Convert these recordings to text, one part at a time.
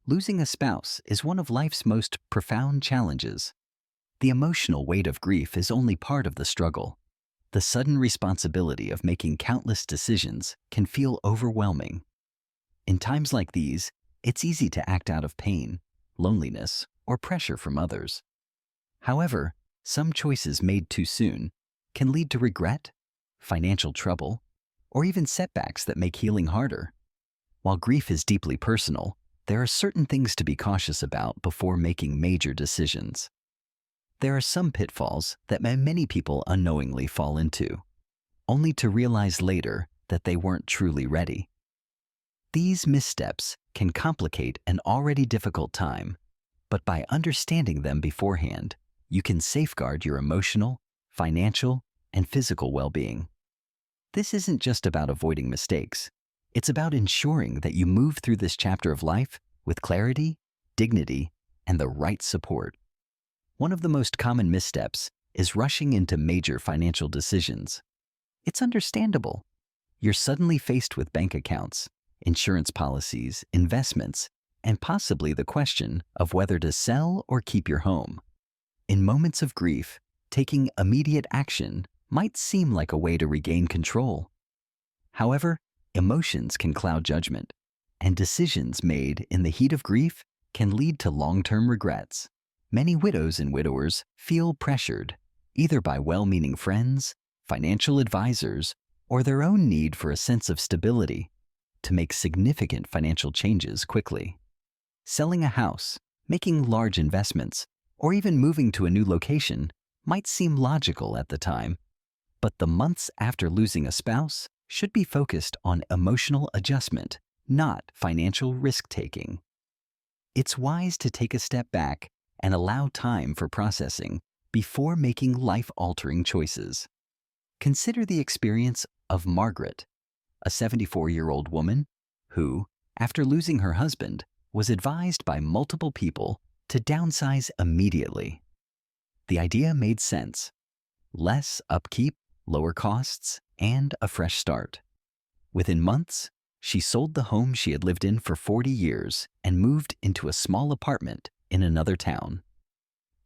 Losing a spouse is one of life's most profound challenges. The emotional weight of grief is only part of the struggle. The sudden responsibility of making countless decisions can feel overwhelming. In times like these, it's easy to act out of pain, loneliness, or pressure from others. However, some choices made too soon can lead to regret, financial trouble, or even setbacks that make healing harder. While grief is deeply personal, there are certain things to be cautious about before making major decisions. There are some pitfalls that many people unknowingly fall into, only to realize later that they weren't truly ready. These missteps can complicate an already difficult time, but by understanding them beforehand, you can safeguard your emotional, financial, and physical well-being. This isn't just about avoiding mistakes. It's about ensuring that you move through this chapter of life with clarity, dignity, and the right support. One of the most common missteps is rushing into major financial decisions. It's understandable. You're suddenly faced with bank accounts, insurance policies, investments, and possibly the question of whether to sell or keep your home. In moments of grief, taking immediate action might seem like a way to regain control. However, emotions can cloud judgment, and decisions made in the heat of grief can lead to long-term regrets. Many widows and widowers feel pressured, either by well-meaning friends, financial advisors, or their own need for a sense of stability, to make significant financial changes quickly. Selling a house, making large investments, or even moving to a new location might seem logical at the time, but the months after losing a spouse should be focused on emotional adjustment, not financial risk-taking. It's wise to take a step back and allow time for processing before making life-altering choices. Consider the experience of Margaret, a 74-year-old woman who, after losing her husband, was advised by multiple people to downsize immediately. The idea made sense. Less upkeep, lower costs, and a fresh start. Within months, she sold the home she had lived in for 40 years and moved into a small apartment in another town.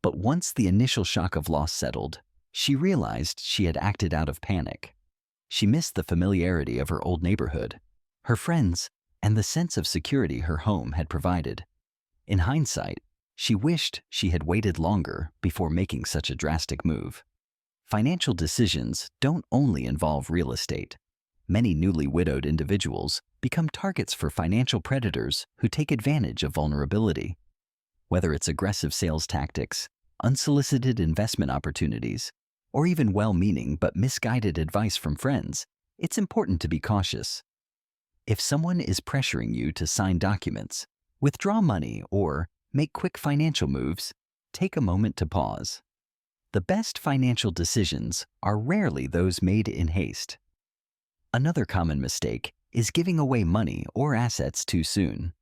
But once the initial shock of loss settled, she realized she had acted out of panic. She missed the familiarity of her old neighborhood, her friends, and the sense of security her home had provided. In hindsight, she wished she had waited longer before making such a drastic move. Financial decisions don't only involve real estate. Many newly widowed individuals become targets for financial predators who take advantage of vulnerability. Whether it's aggressive sales tactics, unsolicited investment opportunities, or even well-meaning but misguided advice from friends, it's important to be cautious. If someone is pressuring you to sign documents, withdraw money, or make quick financial moves, take a moment to pause. The best financial decisions are rarely those made in haste. Another common mistake is giving away money or assets too soon.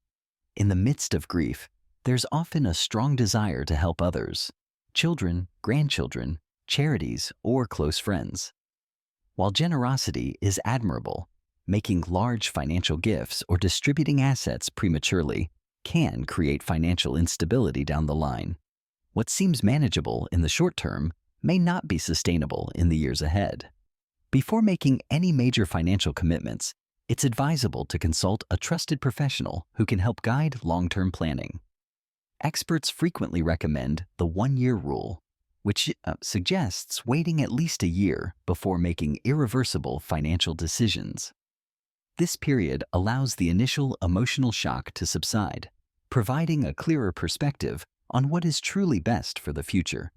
In the midst of grief, there's often a strong desire to help others, children, grandchildren, charities, or close friends. While generosity is admirable, making large financial gifts or distributing assets prematurely can create financial instability down the line. What seems manageable in the short term may not be sustainable in the years ahead. Before making any major financial commitments, it's advisable to consult a trusted professional who can help guide long-term planning. Experts frequently recommend the one-year rule, which suggests waiting at least a year before making irreversible financial decisions. This period allows the initial emotional shock to subside, providing a clearer perspective on what is truly best for the future.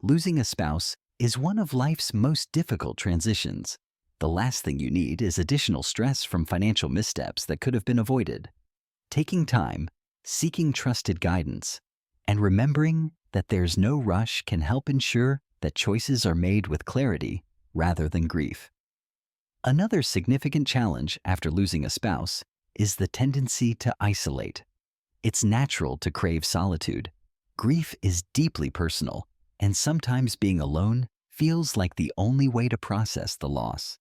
Losing a spouse is one of life's most difficult transitions. The last thing you need is additional stress from financial missteps that could have been avoided. Taking time, seeking trusted guidance, and remembering that there's no rush can help ensure that choices are made with clarity rather than grief. Another significant challenge after losing a spouse is the tendency to isolate. It's natural to crave solitude. Grief is deeply personal, and sometimes being alone feels like the only way to process the loss.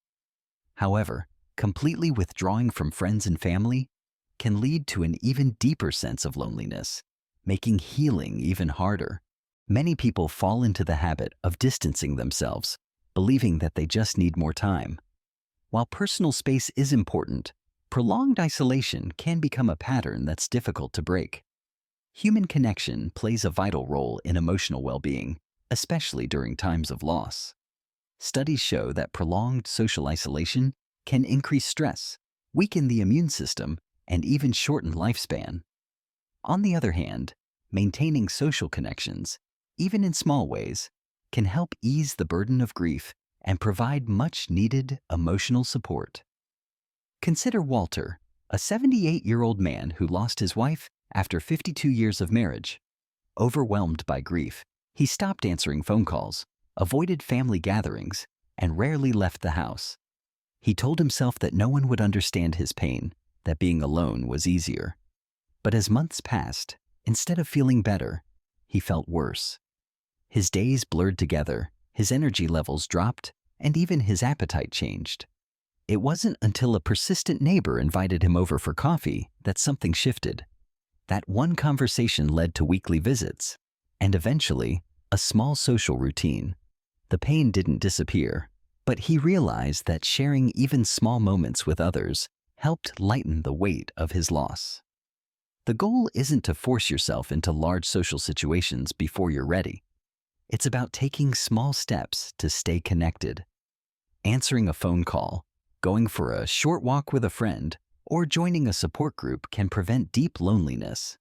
However, completely withdrawing from friends and family, can lead to an even deeper sense of loneliness, making healing even harder. Many people fall into the habit of distancing themselves, believing that they just need more time. While personal space is important, prolonged isolation can become a pattern that's difficult to break. Human connection plays a vital role in emotional well-being, especially during times of loss. Studies show that prolonged social isolation can increase stress, weaken the immune system, and even shorten lifespan. On the other hand, maintaining social connections, even in small ways, can help ease the burden of grief and provide much-needed emotional support. Consider Walter, a 78-year-old man who lost his wife after 52 years of marriage. Overwhelmed by grief, he stopped answering phone calls, avoided family gatherings, and rarely left the house. He told himself that no one would understand his pain, that being alone was easier. But as months passed, instead of feeling better, he felt worse. His days blurred together, his energy levels dropped, and even his appetite changed. It wasn't until a persistent neighbor invited him over for coffee that something shifted. That one conversation led to weekly visits, and eventually, a small social routine. The pain didn't disappear, but he realized that sharing even small moments with others helped lighten the weight of his loss. The goal isn't to force yourself into large social situations before you're ready. It's about taking small steps to stay connected. Answering a phone call, going for a short walk with a friend, or joining a support group can prevent deep loneliness.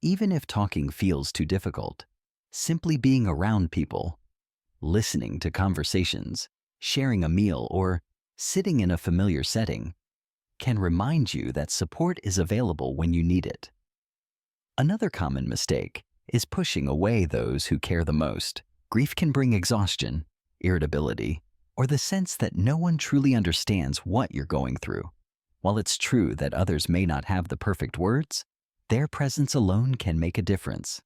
Even if talking feels too difficult, simply being around people, listening to conversations, sharing a meal, or sitting in a familiar setting can remind you that support is available when you need it. Another common mistake is pushing away those who care the most. Grief can bring exhaustion, irritability, or the sense that no one truly understands what you're going through. While it's true that others may not have the perfect words, their presence alone can make a difference.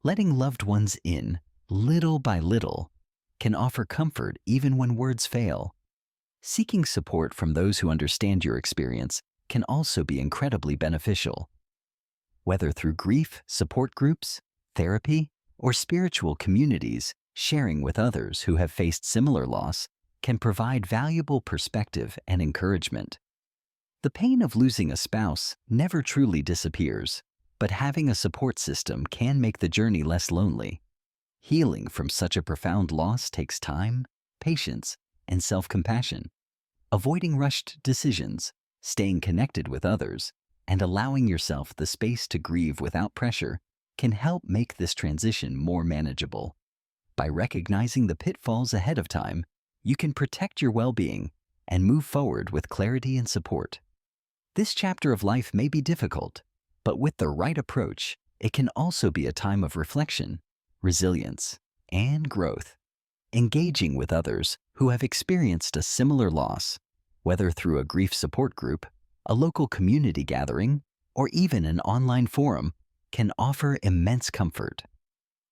Letting loved ones in, little by little, can offer comfort even when words fail. Seeking support from those who understand your experience can also be incredibly beneficial. Whether through grief support groups, therapy, or spiritual communities, sharing with others who have faced similar loss can provide valuable perspective and encouragement. The pain of losing a spouse never truly disappears, but having a support system can make the journey less lonely. Healing from such a profound loss takes time, patience, and self-compassion. Avoiding rushed decisions, staying connected with others, and allowing yourself the space to grieve without pressure can help make this transition more manageable. By recognizing the pitfalls ahead of time, you can protect your well-being and move forward with clarity and support. This chapter of life may be difficult, but with the right approach, it can also be a time of reflection, resilience, and growth. Engaging with others who have experienced a similar loss, whether through a grief support group, a local community gathering, or even an online forum, can offer immense comfort.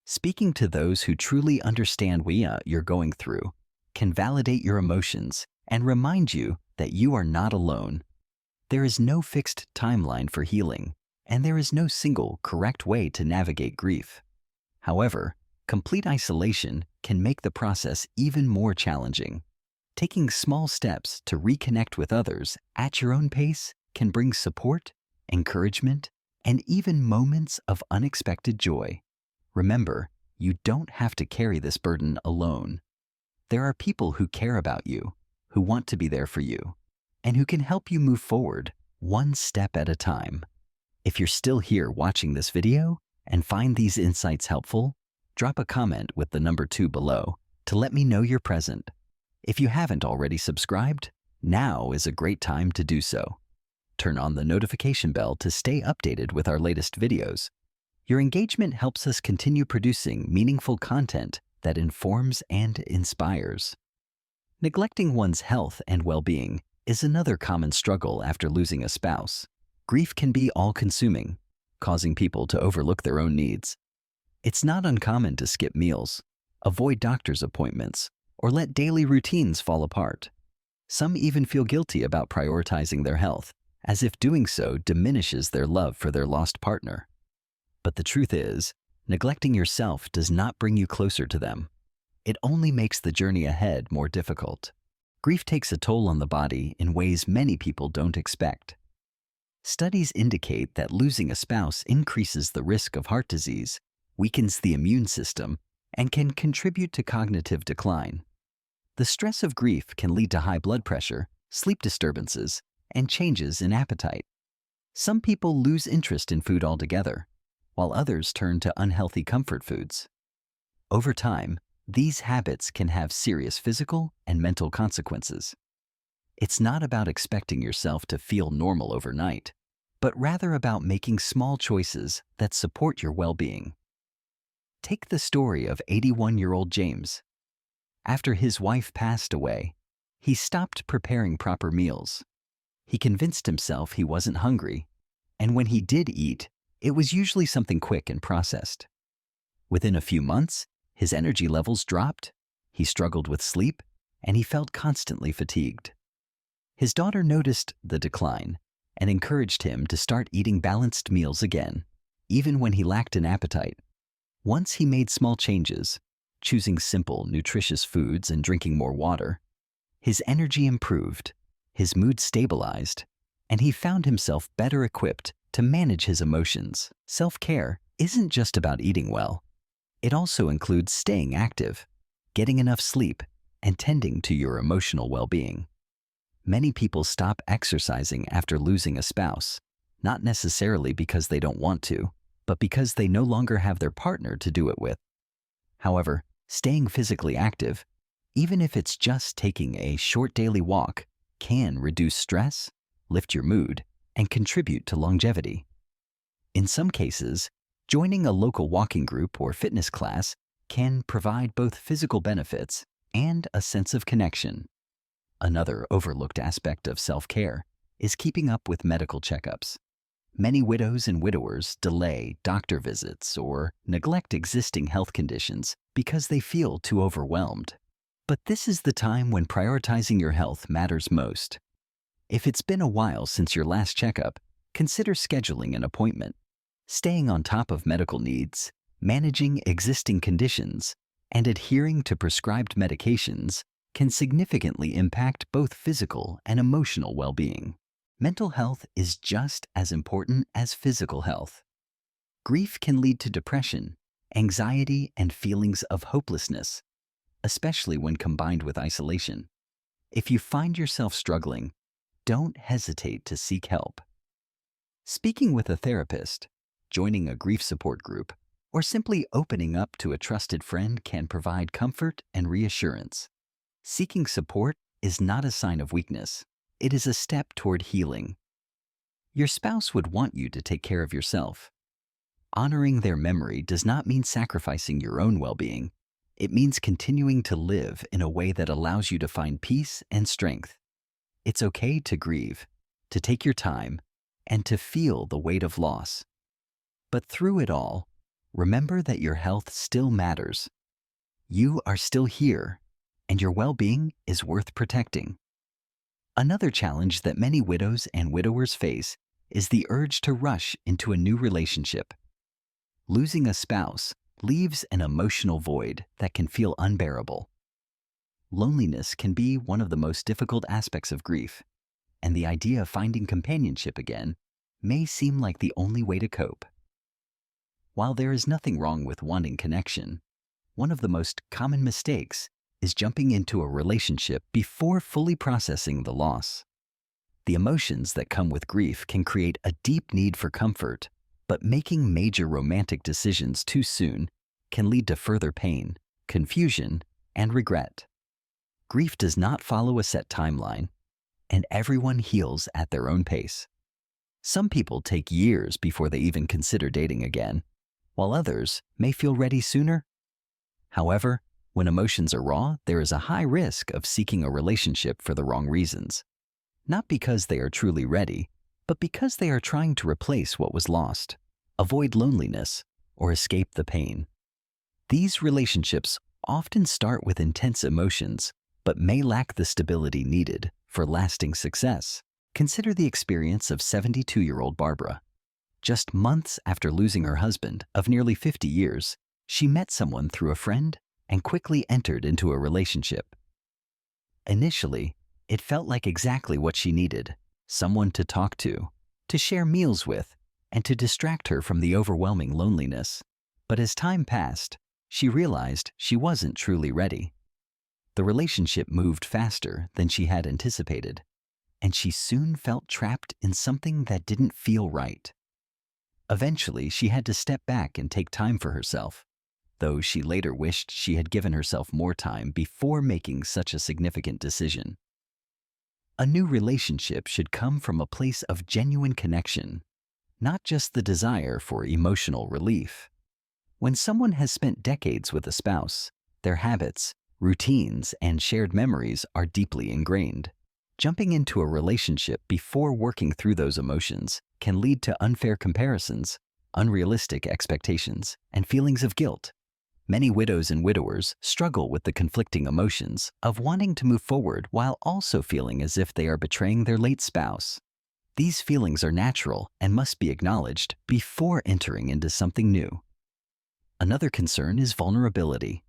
Speaking to those who truly understand what you're going through can validate your emotions and remind you that you are not alone. There is no fixed timeline for healing, and there is no single correct way to navigate grief. However, complete isolation can make the process even more challenging. Taking small steps to reconnect with others at your own pace can bring support, encouragement, and even moments of unexpected joy. Remember, you don't have to carry this burden alone. There are people who care about you, who want to be there for you, and who can help you move forward one step at a time. If you're still here watching this video and find these insights helpful, drop a comment with the number 2 below to let me know you're present. If you haven't already subscribed, now is a great time to do so. Turn on the notification bell to stay updated with our latest videos. Your engagement helps us continue producing meaningful content that informs and inspires. Neglecting one's health and well-being is another common struggle after losing a spouse. Grief can be all-consuming, causing people to overlook their own needs. It's not uncommon to skip meals, avoid doctor's appointments, or let daily routines fall apart. Some even feel guilty about prioritizing their health, as if doing so diminishes their love for their lost partner. But the truth is, neglecting yourself does not bring you closer to them. It only makes the journey ahead more difficult. Grief takes a toll on the body in ways many people don't expect. Studies indicate that losing a spouse increases the risk of heart disease, weakens the immune system, and can contribute to cognitive decline. The stress of grief can lead to high blood pressure, sleep disturbances, and changes in appetite. Some people lose interest in food altogether, while others turn to unhealthy comfort foods. Over time, these habits can have serious physical and mental consequences. It's not about expecting yourself to feel normal overnight, but rather about making small choices that support your well-being. Take the story of 81-year-old James. After his wife passed away, he stopped preparing proper meals. He convinced himself he wasn't hungry, and when he did eat, it was usually something quick and processed. Within a few months, his energy levels dropped, he struggled with sleep, and he felt constantly fatigued. His daughter noticed the decline and encouraged him to start eating balanced meals again, even when he lacked an appetite. Once he made small changes, choosing simple, nutritious foods and drinking more water, his energy improved, his mood stabilized, and he found himself better equipped to manage his emotions. Self-care isn't just about eating well. It also includes staying active, getting enough sleep, and tending to your emotional well-being. Many people stop exercising after losing a spouse, not necessarily because they don't want to, but because they no longer have their partner to do it with. However, staying physically active, even if it's just taking a short daily walk, can reduce stress, lift your mood, and contribute to longevity. In some cases, joining a local walking group or fitness class can provide both physical benefits and a sense of connection. Another overlooked aspect of self-care is keeping up with medical checkups. Many widows and widowers delay doctor visits or neglect existing health conditions because they feel too overwhelmed. But this is the time when prioritizing your health matters most. If it's been a while since your last checkup, consider scheduling an appointment. Staying on top of medical needs, managing existing conditions, and adhering to prescribed medications can significantly impact both physical and emotional well-being. Mental health is just as important as physical health. Grief can lead to depression, anxiety, and feelings of hopelessness, especially when combined with isolation. If you find yourself struggling, don't hesitate to seek help. Speaking with a therapist, joining a grief support group, or simply opening up to a trusted friend can provide comfort and reassurance. Seeking support is not a sign of weakness. It is a step toward healing. Your spouse would want you to take care of yourself. Honoring their memory does not mean sacrificing your own well-being. It means continuing to live in a way that allows you to find peace and strength. It's okay to grieve, to take your time, and to feel the weight of loss. But through it all, remember that your health still matters. You are still here, and your well-being is worth protecting. Another challenge that many widows and widowers face is the urge to rush into a new relationship. Losing a spouse leaves an emotional void that can feel unbearable. Loneliness can be one of the most difficult aspects of grief, and the idea of finding companionship again may seem like the only way to cope. While there is nothing wrong with wanting connection, one of the most common mistakes is jumping into a relationship before fully processing the loss. The emotions that come with grief can create a deep need for comfort, but making major romantic decisions too soon can lead to further pain, confusion, and regret. Grief does not follow a set timeline, and everyone heals at their own pace. Some people take years before they even consider dating again, while others may feel ready sooner. However, when emotions are raw, there is a high risk of seeking a relationship for the wrong reasons. Not because they are truly ready, but because they are trying to replace what was lost, avoid loneliness, or escape the pain. These relationships often start with intense emotions, but may lack the stability needed for lasting success. Consider the experience of 72-year-old Barbara. Just months after losing her husband of nearly 50 years, she met someone through a friend and quickly entered into a relationship. Initially, it felt like exactly what she needed: someone to talk to share meals with, and to distract her from the overwhelming loneliness. But as time passed, she realized she wasn't truly ready. The relationship moved faster than she had anticipated, and she soon felt trapped in something that didn't feel right. Eventually, she had to step back and take time for herself, though she later wished she had given herself more time before making such a significant decision. A new relationship should come from a place of genuine connection, not just the desire for emotional relief. When someone has spent decades with a spouse, their habits, routines, and shared memories are deeply ingrained. Jumping into a relationship before working through those emotions can lead to unfair comparisons, unrealistic expectations, and feelings of guilt. Many widows and widowers struggle with the conflicting emotions of wanting to move forward while also feeling as if they are betraying their late spouse. These feelings are natural and must be acknowledged before entering into something new. Another concern is vulnerability.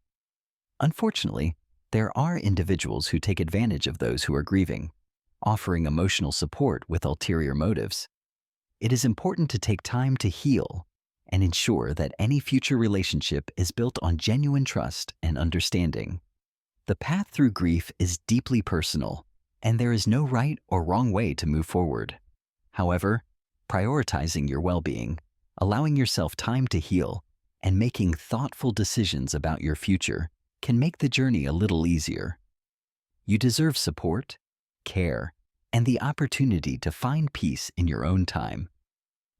Unfortunately, there are individuals who take advantage of those who are grieving, offering emotional support with ulterior motives. It is important to take time to heal and ensure that any future relationship is built on genuine trust and understanding. The path through grief is deeply personal, and there is no right or wrong way to move forward. However, prioritizing your well-being, allowing yourself time to heal, and making thoughtful decisions about your future can make the journey a little easier. You deserve support, care, and the opportunity to find peace in your own time.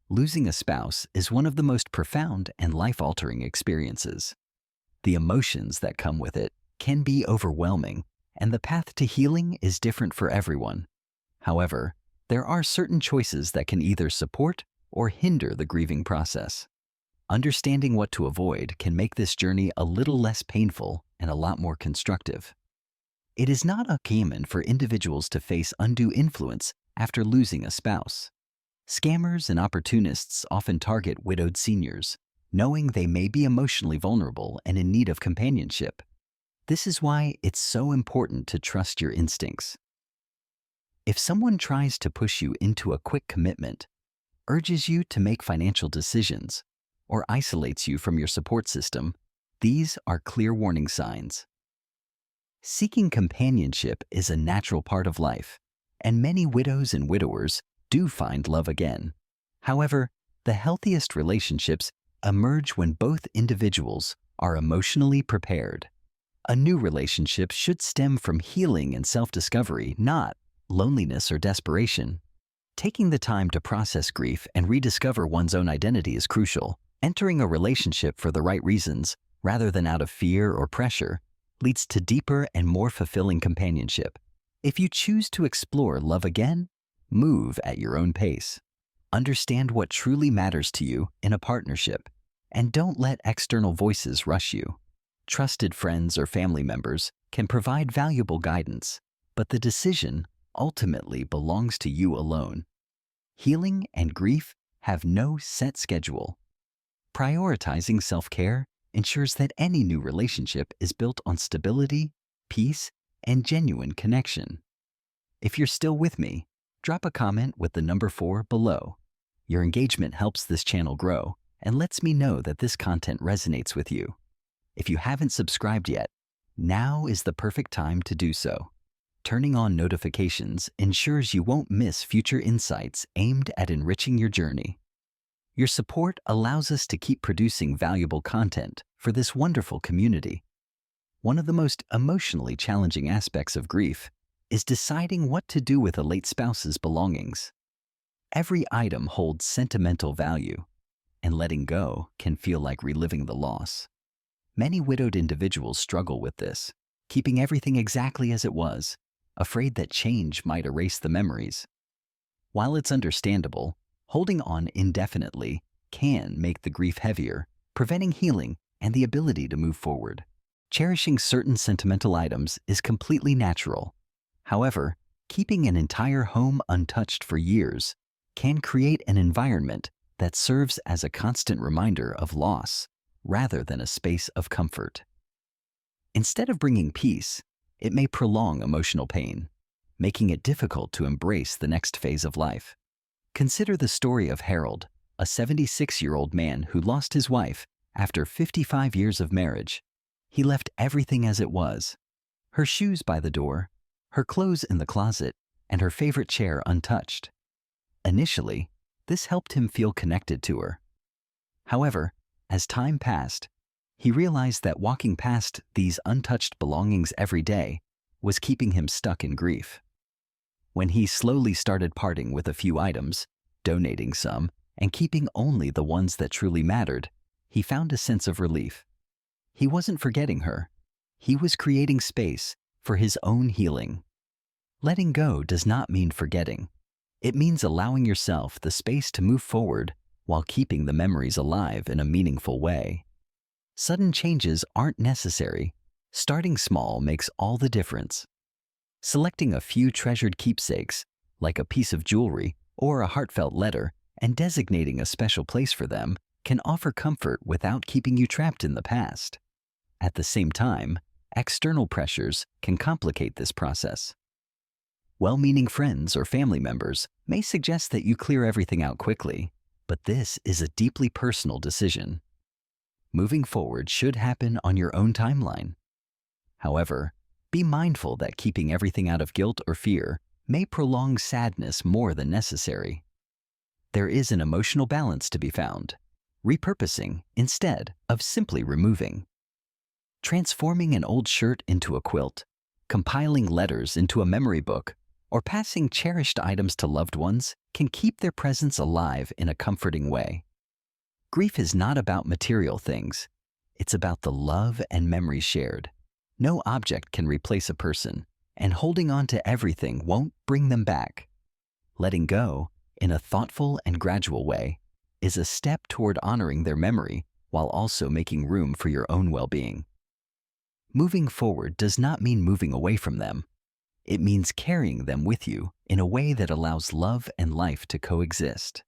Losing a spouse is one of the most profound and life-altering experiences. The emotions that come with it can be overwhelming, and the path to healing is different for everyone. However, there are certain choices that can either support or hinder the grieving process. Understanding what to avoid can make this journey a little less painful and a lot more constructive. It is not uncommon for individuals to face undue influence after losing a spouse. Scammers and opportunists often target widowed seniors, knowing they may be emotionally vulnerable and in need of companionship. This is why it's so important to trust your instincts. If someone tries to push you into a quick commitment, urges you to make financial decisions, or isolates you from your support system, these are clear warning signs. Seeking companionship is a natural part of life, and many widows and widowers do find love again. However, the healthiest relationships emerge when both individuals are emotionally prepared. A new relationship should stem from healing and self-discovery, not loneliness or desperation. Taking the time to process grief and rediscover one's own identity is crucial. Entering a relationship for the right reasons, rather than out of fear or pressure, leads to deeper and more fulfilling companionship. If you choose to explore love again, move at your own pace. Understand what truly matters to you in a partnership, and don't let external voices rush you. Trusted friends or family members can provide valuable guidance, but the decision ultimately belongs to you alone. Healing and grief have no set schedule. Prioritizing self-care ensures that any new relationship is built on stability, peace, and genuine connection. If you're still with me, drop a comment with the number 4 below. Your engagement helps this channel grow and lets me know that this content resonates with you. If you haven't subscribed yet, now is the perfect time to do so. Turning on notifications ensures you won't miss future insights aimed at enriching your journey. Your support allows us to keep producing valuable content for this wonderful community. One of the most emotionally challenging aspects of grief is deciding what to do with a late spouse's belongings. Every item holds sentimental value, and letting go can feel like reliving the loss. Many widowed individuals struggle with this, keeping everything exactly as it was, afraid that change might erase the memories. While it's understandable, holding on indefinitely can make the grief heavier, preventing healing and the ability to move forward. Cherishing certain sentimental items is completely natural. However, keeping an entire home untouched for years can create an environment that serves as a constant reminder of loss rather than a space of comfort. Instead of bringing peace, it may prolong emotional pain, making it difficult to embrace the next phase of life. Consider the story of Harold, a 76-year-old man who lost his wife after 55 years of marriage. He left everything as it was: her shoes by the door, her clothes in the closet, and her favorite chair untouched. Initially, this helped him feel connected to her. However, as time passed, he realized that walking past these untouched belongings every day was keeping him stuck in grief. When he slowly started parting with a few items, donating some, and keeping only the ones that truly mattered, he found a sense of relief. He wasn't forgetting her. He was creating space for his own healing. Letting go does not mean forgetting. It means allowing yourself the space to move forward while keeping the memories alive in a meaningful way. Sudden changes aren't necessary. Starting small makes all the difference. Selecting a few treasured keepsakes, like a piece of jewelry or a heartfelt letter, and designating a special place for them can offer comfort without keeping you trapped in the past. At the same time, external pressures can complicate this process. Well-meaning friends or family members may suggest that you clear everything out quickly, but this is a deeply personal decision. Moving forward should happen on your own timeline. However, be mindful that keeping everything out of guilt or fear may prolong sadness more than necessary. There is an emotional balance to be found, repurposing instead of simply removing. Transforming an old shirt into a quilt, compiling letters into a memory book, or passing cherished items to loved ones can keep their presence alive in a comforting way. Grief is not about material things. It's about the love and memories shared. No object can replace a person, and holding on to everything won't bring them back. Letting go, in a thoughtful and gradual way, is a step toward honoring their memory while also making room for your own well-being. Moving forward does not mean moving away from them. It means carrying them with you in a way that allows love and life to coexist.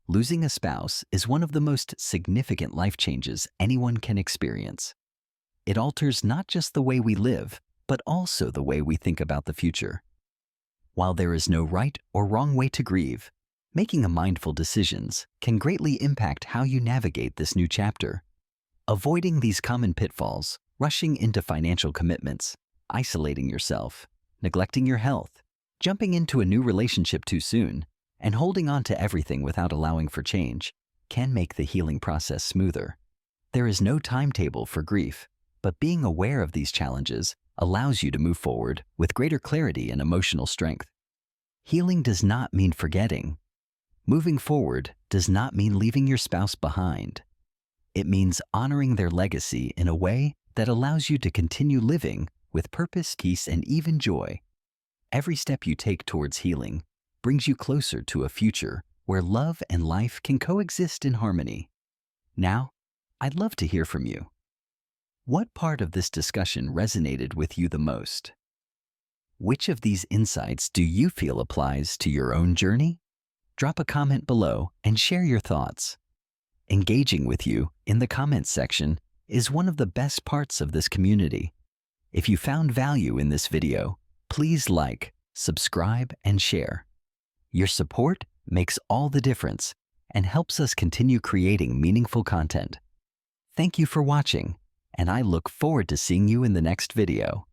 Losing a spouse is one of the most significant life changes anyone can experience. It alters not just the way we live, but also the way we think about the future. While there is no right or wrong way to grieve, making a mindful decisions can greatly impact how you navigate this new chapter. Avoiding these common pitfalls, rushing into financial commitments, isolating yourself, neglecting your health, jumping into a new relationship too soon, and holding on to everything without allowing for change can make the healing process smoother. There is no timetable for grief, but being aware of these challenges allows you to move forward with greater clarity and emotional strength. Healing does not mean forgetting. Moving forward does not mean leaving your spouse behind. It means honoring their legacy in a way that allows you to continue living with purpose, peace, and even joy. Every step you take towards healing brings you closer to a future where love and life can coexist in harmony. Now, I'd love to hear from you. What part of this discussion resonated with you the most? Which of these insights do you feel applies to your own journey? Drop a comment below and share your thoughts. Engaging with you in the comments section is one of the best parts of this community. If you found value in this video, please like, subscribe, and share. Your support makes all the difference and helps us continue creating meaningful content. Thank you for watching, and I look forward to seeing you in the next video.